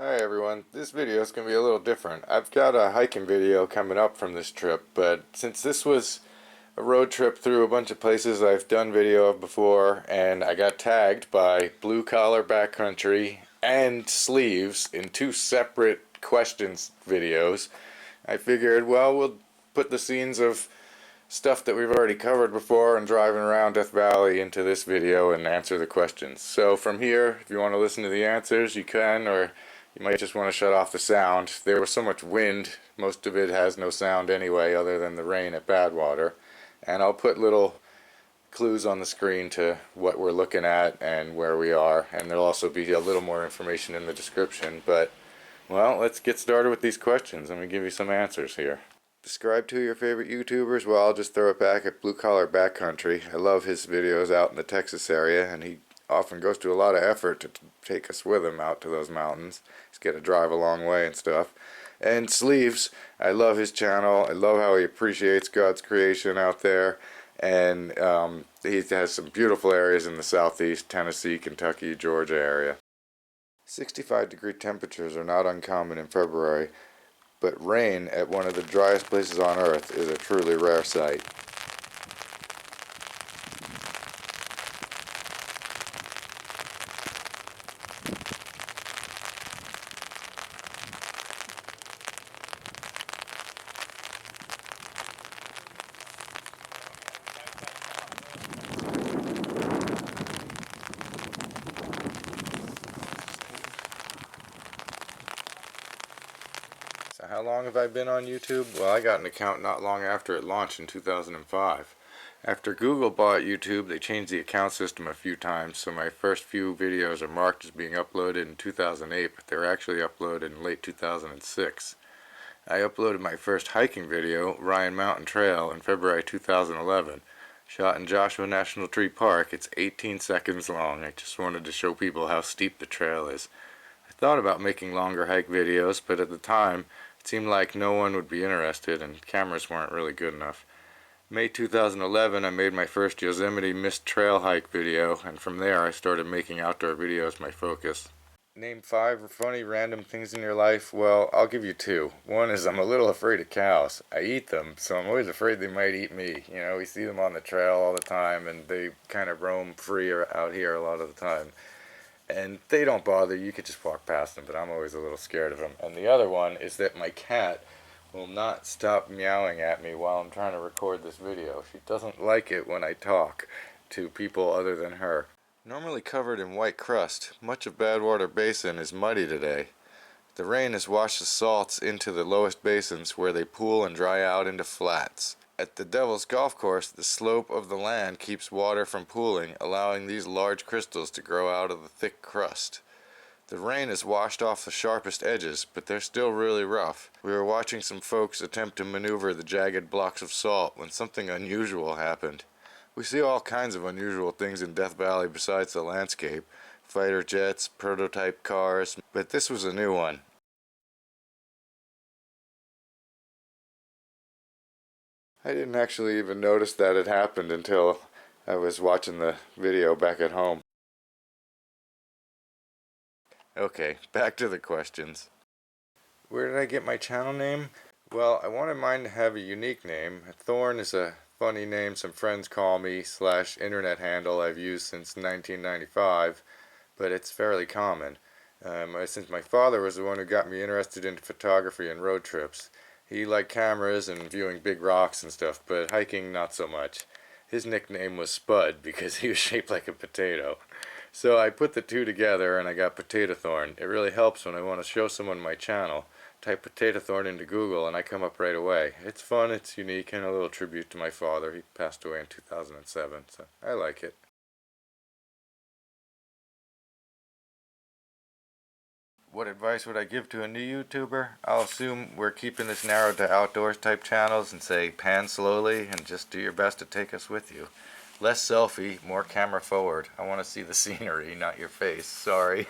Hi everyone, this video is going to be a little different. I've got a hiking video coming up from this trip, but since this was a road trip through a bunch of places I've done video of before, and I got tagged by Blue Collar Backcountry and Sleeves in two separate questions videos, I figured, well, we'll put the scenes of stuff that we've already covered before and driving around Death Valley into this video and answer the questions. So from here, if you want to listen to the answers, you can, or you might just want to shut off the sound. There was so much wind, most of it has no sound anyway other than the rain at Badwater. And I'll put little clues on the screen to what we're looking at and where we are, and there'll also be a little more information in the description. But, well, let's get started with these questions. Let me give you some answers here. Describe two of your favorite YouTubers. Well, I'll just throw it back at Blue Collar Backcountry. I love his videos out in the Texas area, and he often goes to a lot of effort to take us with him out to those mountains. He's got to drive a long way and stuff. And Sleeves, I love his channel. I love how he appreciates God's creation out there. And he has some beautiful areas in the southeast, Tennessee, Kentucky, Georgia area. 65-degree temperatures are not uncommon in February, but rain at one of the driest places on earth is a truly rare sight. So how long have I been on YouTube? Well, I got an account not long after it launched in 2005. After Google bought YouTube, they changed the account system a few times, so my first few videos are marked as being uploaded in 2008, but they were actually uploaded in late 2006. I uploaded my first hiking video, Ryan Mountain Trail, in February 2011. Shot in Joshua National Park. It's 18 seconds long. I just wanted to show people how steep the trail is. I thought about making longer hike videos, but at the time, it seemed like no one would be interested and cameras weren't really good enough. May 2011, I made my first Yosemite Mist Trail hike video, and from there I started making outdoor videos my focus. Name 5 funny random things in your life. Well, I'll give you 2. One is I'm a little afraid of cows. I eat them, so I'm always afraid they might eat me. You know, we see them on the trail all the time, and they kind of roam free out here a lot of the time. And they don't bother you, could just walk past them, but I'm always a little scared of them. And the other one is that my cat will not stop meowing at me while I'm trying to record this video. She doesn't like it when I talk to people other than her. Normally covered in white crust, much of Badwater Basin is muddy today. The rain has washed the salts into the lowest basins where they pool and dry out into flats. At the Devil's Golf Course, the slope of the land keeps water from pooling, allowing these large crystals to grow out of the thick crust. The rain has washed off the sharpest edges, but they're still really rough. We were watching some folks attempt to maneuver the jagged blocks of salt when something unusual happened. We see all kinds of unusual things in Death Valley besides the landscape. Fighter jets, prototype cars, but this was a new one. I didn't actually even notice that it happened until I was watching the video back at home. Okay, back to the questions. Where did I get my channel name? Well, I wanted mine to have a unique name. Thorn is a funny name some friends call me / internet handle I've used since 1995, but it's fairly common. Since my father was the one who got me interested in photography and road trips. He liked cameras and viewing big rocks and stuff, but hiking not so much. His nickname was Spud because he was shaped like a potato. So I put the two together and I got Potato Thorn. It really helps when I want to show someone my channel. Type Potato Thorn into Google and I come up right away. It's fun, it's unique, and a little tribute to my father. He passed away in 2007, so I like it. What advice would I give to a new YouTuber? I'll assume we're keeping this narrowed to outdoors type channels and say pan slowly and just do your best to take us with you. Less selfie, more camera forward. I want to see the scenery, not your face. Sorry.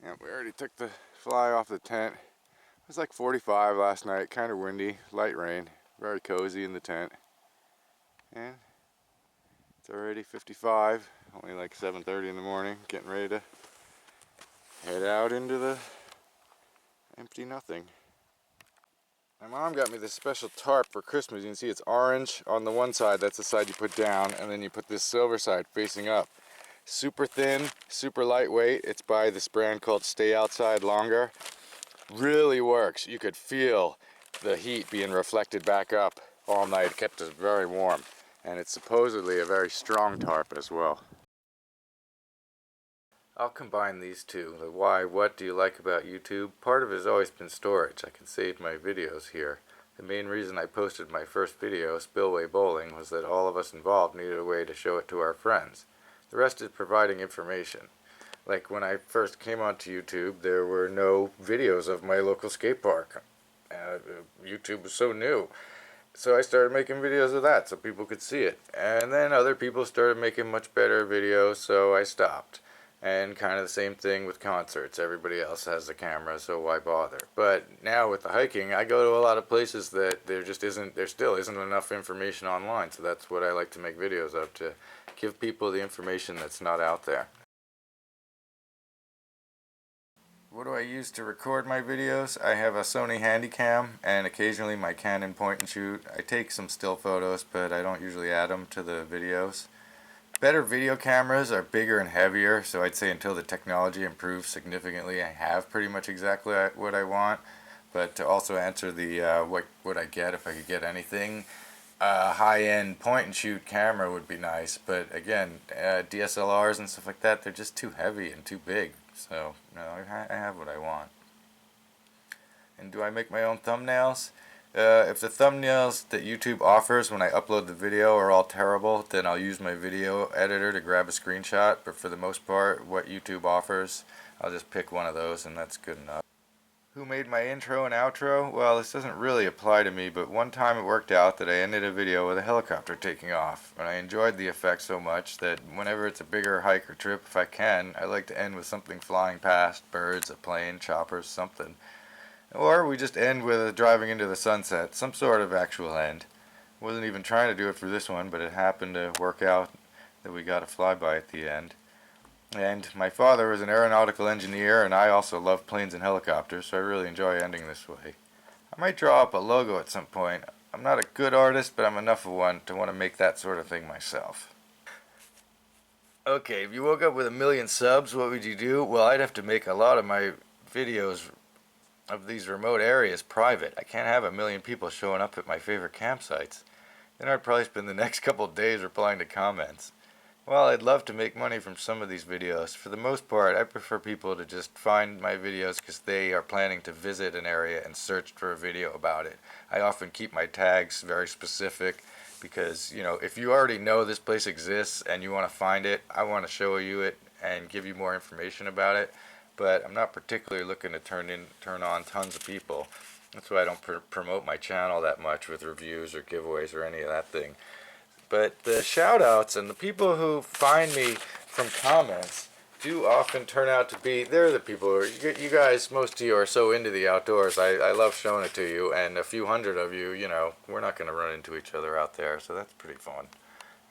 Yep, we already took the fly off the tent. It was like 45 last night, kind of windy, light rain, very cozy in the tent. And it's already 55, only like 7:30 in the morning, getting ready to head out into the empty nothing. My mom got me this special tarp for Christmas. You can see it's orange on the one side, that's the side you put down, and then you put this silver side facing up. Super thin, super lightweight. It's by this brand called Stay Outside Longer. Really works. You could feel the heat being reflected back up all night. It kept us very warm. And it's supposedly a very strong tarp as well. I'll combine these two. The why, what do you like about YouTube? Part of it has always been storage. I can save my videos here. The main reason I posted my first video, Spillway Bowling, was that all of us involved needed a way to show it to our friends. The rest is providing information. Like when I first came onto YouTube, there were no videos of my local skate park. YouTube was so new. So I started making videos of that so people could see it. And then other people started making much better videos, so I stopped. And kind of the same thing with concerts. Everybody else has a camera, so why bother? But now with the hiking, I go to a lot of places that there still isn't enough information online. So that's what I like to make videos of, to give people the information that's not out there. What do I use to record my videos? I have a Sony Handycam and occasionally my Canon point and shoot. I take some still photos, but I don't usually add them to the videos. Better video cameras are bigger and heavier, so I'd say until the technology improves significantly, I have pretty much exactly what I want. But to also answer the what would I get if I could get anything, a high-end point-and-shoot camera would be nice. But again, DSLRs and stuff like that, they're just too heavy and too big. So no, I have what I want. And do I make my own thumbnails? If the thumbnails that YouTube offers when I upload the video are all terrible, then I'll use my video editor to grab a screenshot. But for the most part, what YouTube offers, I'll just pick one of those and that's good enough. Who made my intro and outro? Well, this doesn't really apply to me, but one time it worked out that I ended a video with a helicopter taking off. And I enjoyed the effect so much that whenever it's a bigger hike or trip, if I can, I like to end with something flying past, birds, a plane, choppers, something. Or we just end with driving into the sunset, some sort of actual end. Wasn't even trying to do it for this one, but it happened to work out that we got a flyby at the end. And my father was an aeronautical engineer, and I also love planes and helicopters, so I really enjoy ending this way. I might draw up a logo at some point. I'm not a good artist, but I'm enough of one to want to make that sort of thing myself. Okay, if you woke up with 1,000,000 subs, what would you do? Well, I'd have to make a lot of my videos of these remote areas private. I can't have 1,000,000 people showing up at my favorite campsites. Then I'd probably spend the next couple of days replying to comments. Well, I'd love to make money from some of these videos. For the most part, I prefer people to just find my videos because they are planning to visit an area and search for a video about it. I often keep my tags very specific because, if you already know this place exists and you want to find it, I want to show you it and give you more information about it. But I'm not particularly looking to turn on tons of people. That's why I don't promote my channel that much with reviews or giveaways or any of that thing. But the shout-outs and the people who find me from comments do often turn out to be, they're the people who are, you guys, most of you are so into the outdoors. I love showing it to you, and a few hundred of you, we're not going to run into each other out there, so that's pretty fun.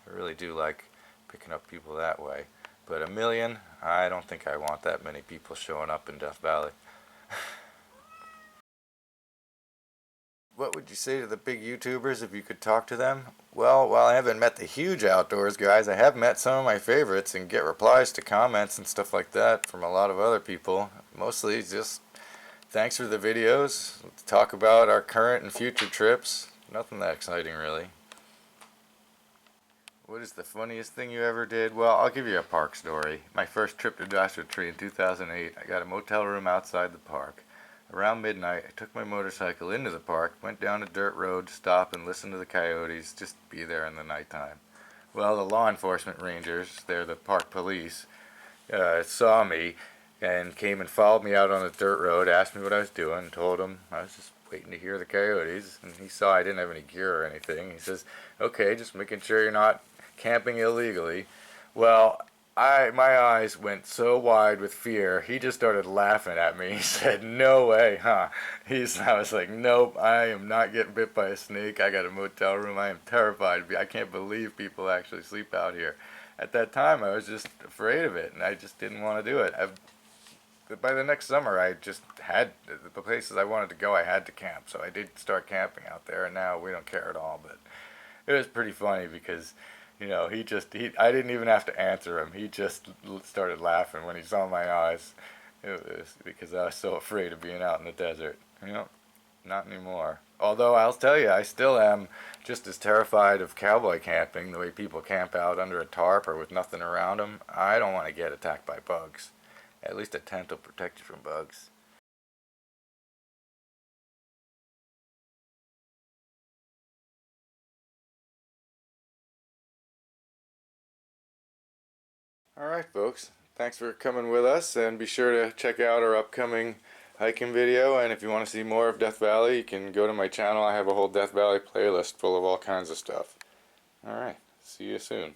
I really do like picking up people that way. But 1,000,000, I don't think I want that many people showing up in Death Valley. What would you say to the big YouTubers if you could talk to them? Well, while I haven't met the huge outdoors guys, I have met some of my favorites and get replies to comments and stuff like that from a lot of other people. Mostly just thanks for the videos, talk about our current and future trips. Nothing that exciting really. What is the funniest thing you ever did? Well, I'll give you a park story. My first trip to Joshua Tree in 2008, I got a motel room outside the park. Around midnight, I took my motorcycle into the park, went down a dirt road, stop and listen to the coyotes, just be there in the nighttime. Well, the law enforcement rangers, they're the park police, saw me and came and followed me out on the dirt road, asked me what I was doing, told him I was just waiting to hear the coyotes, and he saw I didn't have any gear or anything. He says, okay, just making sure you're not camping illegally. Well, My eyes went so wide with fear. He just started laughing at me. He said, "No way, huh?" I was like, "Nope, I am not getting bit by a snake. I got a motel room. I am terrified. I can't believe people actually sleep out here." At that time, I was just afraid of it, and I just didn't want to do it. By the next summer, I just had the places I wanted to go. I had to camp, so I did start camping out there, and now we don't care at all. But it was pretty funny because, I didn't even have to answer him. He just started laughing when he saw my eyes. It was because I was so afraid of being out in the desert. Not anymore. Although I'll tell you, I still am just as terrified of cowboy camping, the way people camp out under a tarp or with nothing around them. I don't want to get attacked by bugs. At least a tent will protect you from bugs. Alright, folks. Thanks for coming with us, and be sure to check out our upcoming hiking video. And if you want to see more of Death Valley, you can go to my channel. I have a whole Death Valley playlist full of all kinds of stuff. Alright, see you soon.